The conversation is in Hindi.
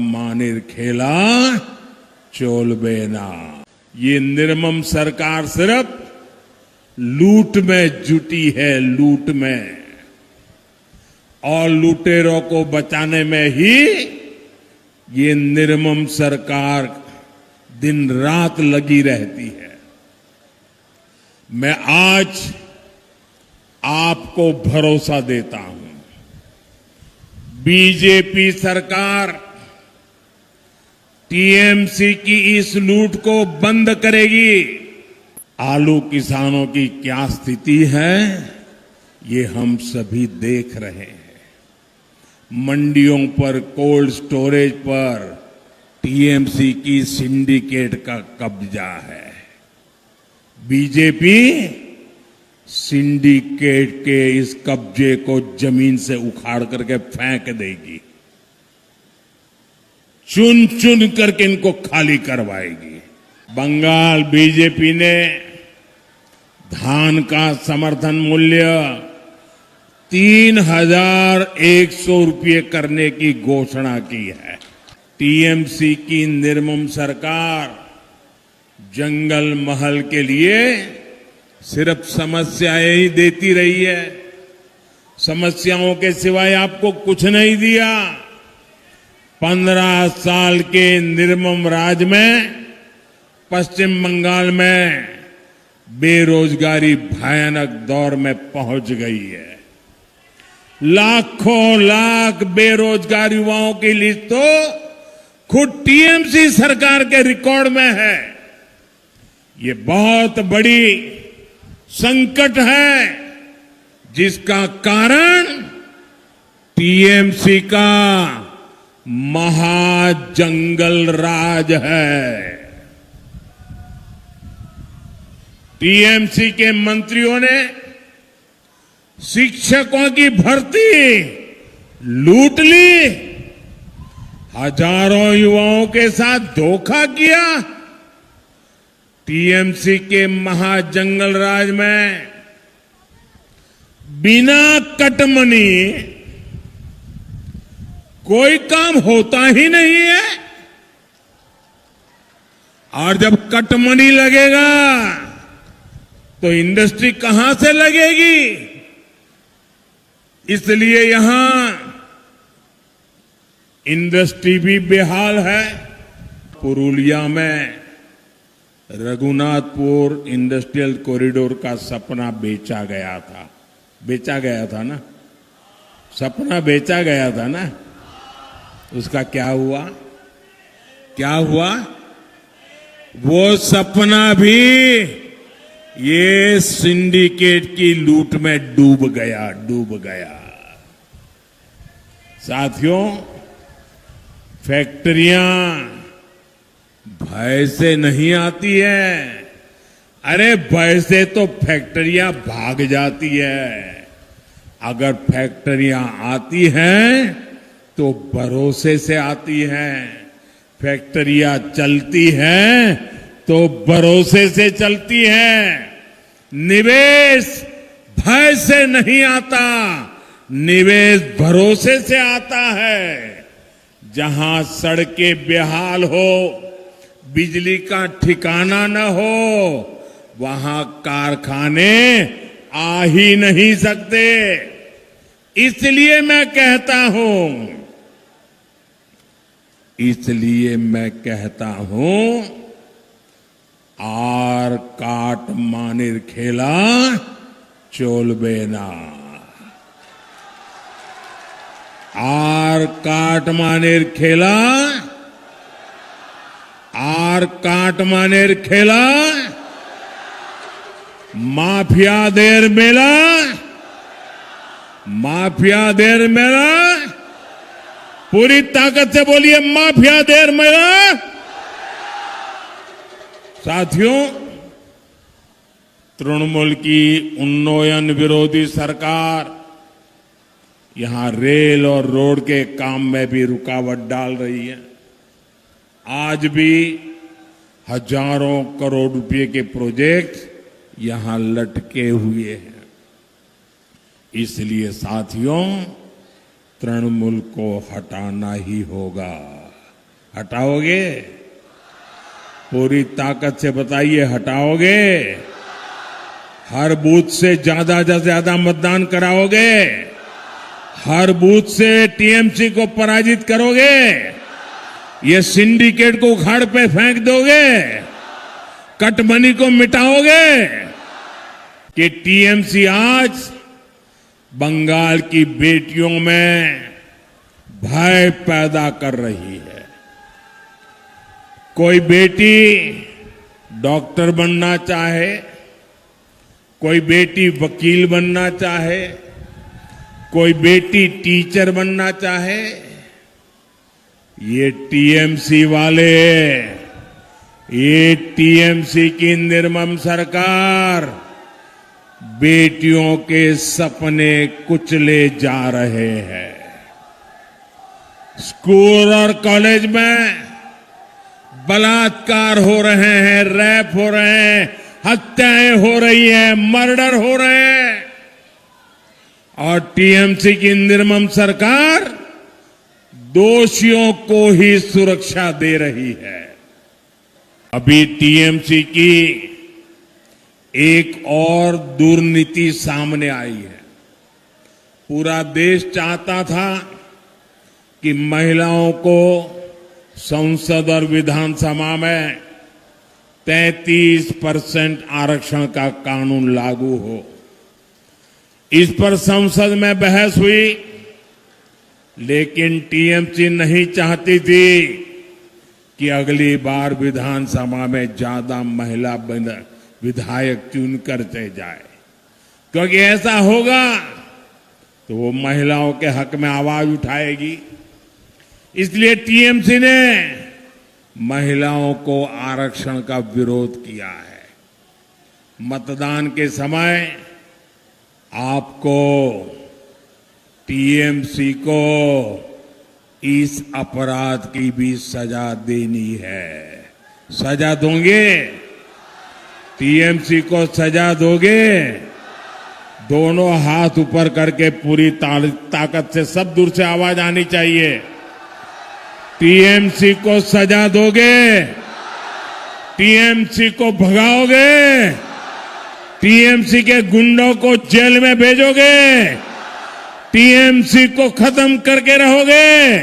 मानिर खेला चोलबेना। ये निर्मम सरकार सिर्फ लूट में जुटी है, लूट में, और लुटेरों को बचाने में ही ये निर्मम सरकार दिन रात लगी रहती है। मैं आज आपको भरोसा देता हूं, बीजेपी सरकार टीएमसी की इस लूट को बंद करेगी। आलू किसानों की क्या स्थिति है ये हम सभी देख रहे हैं। मंडियों पर, कोल्ड स्टोरेज पर टीएमसी की सिंडिकेट का कब्जा है। बीजेपी सिंडिकेट के इस कब्जे को जमीन से उखाड़ करके फेंक देगी, चुन चुन करके इनको खाली करवाएगी। बंगाल बीजेपी ने धान का समर्थन मूल्य 3,100 रुपये करने की घोषणा की है। टीएमसी की निर्मम सरकार जंगल महल के लिए सिर्फ समस्याएं ही देती रही है, समस्याओं के सिवाय आपको कुछ नहीं दिया। 15 साल के निर्मम राज में पश्चिम बंगाल में बेरोजगारी भयानक दौर में पहुंच गई है। लाखों लाख बेरोजगार युवाओं की लिस्ट तो खुद टीएमसी सरकार के रिकॉर्ड में है। ये बहुत बड़ी संकट है जिसका कारण टीएमसी का महाजंगल राज है। टीएमसी के मंत्रियों ने शिक्षकों की भर्ती लूट ली, हजारों युवाओं के साथ धोखा किया। टीएमसी के महाजंगल राज में बिना कटमनी कोई काम होता ही नहीं है, और जब कटमनी लगेगा तो इंडस्ट्री कहां से लगेगी। इसलिए यहां इंडस्ट्री भी बेहाल है। पुरुलिया में रघुनाथपुर इंडस्ट्रियल कॉरिडोर का सपना बेचा गया था ना, सपना बेचा गया था ना। उसका क्या हुआ? वो सपना भी ये सिंडिकेट की लूट में डूब गया। साथियों, फैक्ट्रियां भय से नहीं आती है, अरे भय से तो फैक्ट्रियां भाग जाती है। अगर फैक्ट्रियां आती हैं तो भरोसे से आती हैं, फैक्ट्रियां चलती हैं तो भरोसे से चलती हैं। निवेश भय से नहीं आता, निवेश भरोसे से आता है। जहां सड़कें बेहाल हो, बिजली का ठिकाना न हो, वहां कारखाने आ ही नहीं सकते। इसलिए मैं कहता हूं, आर काट मानिर खेला चोलबेना। आर काट मानिर खेला, आर काट मानिर खेला, माफिया देर मेला, माफिया देर मेला। पूरी ताकत से बोलिए, माफिया देर मेला। साथियों, तृणमूल की उन्नयन विरोधी सरकार यहां रेल और रोड के काम में भी रुकावट डाल रही है। आज भी हजारों करोड़ रुपए के प्रोजेक्ट यहां लटके हुए हैं। इसलिए साथियों, तृणमूल को हटाना ही होगा। हटाओगे? पूरी ताकत से बताइए, हटाओगे? हर बूथ से ज्यादा मतदान कराओगे? हर बूथ से टीएमसी को पराजित करोगे? ये सिंडिकेट को उखाड़ पे फेंक दोगे? कटमनी को मिटाओगे? कि टीएमसी आज बंगाल की बेटियों में भय पैदा कर रही है। कोई बेटी डॉक्टर बनना चाहे, कोई बेटी वकील बनना चाहे, कोई बेटी टीचर बनना चाहे, ये टीएमसी वाले, ये टीएमसी की निर्मम सरकार बेटियों के सपने कुचले जा रहे हैं। स्कूल और कॉलेज में बलात्कार हो रहे हैं, रेप हो रहे हैं, हत्याएं हो रही हैं, मर्डर हो रहे हैं, और टीएमसी की निर्मम सरकार दोषियों को ही सुरक्षा दे रही है। अभी टीएमसी की एक और दुर्नीति सामने आई है। पूरा देश चाहता था कि महिलाओं को संसद और विधानसभा में 33% आरक्षण का कानून लागू हो। इस पर संसद में बहस हुई, लेकिन टीएमसी नहीं चाहती थी कि अगली बार विधानसभा में ज्यादा महिला विधायक चुन करते जाए, क्योंकि ऐसा होगा तो वो महिलाओं के हक में आवाज उठाएगी। इसलिए टीएमसी ने महिलाओं को आरक्षण का विरोध किया है। मतदान के समय आपको टीएमसी को इस अपराध की भी सजा देनी है। सजा दोगे? टीएमसी को सजा दोगे? दोनों हाथ ऊपर करके पूरी ताकत से सब दूर से आवाज आनी चाहिए। टीएमसी को सजा दोगे? टीएमसी को भगाओगे? टीएमसी के गुंडों को जेल में भेजोगे? टीएमसी को खत्म करके रहोगे?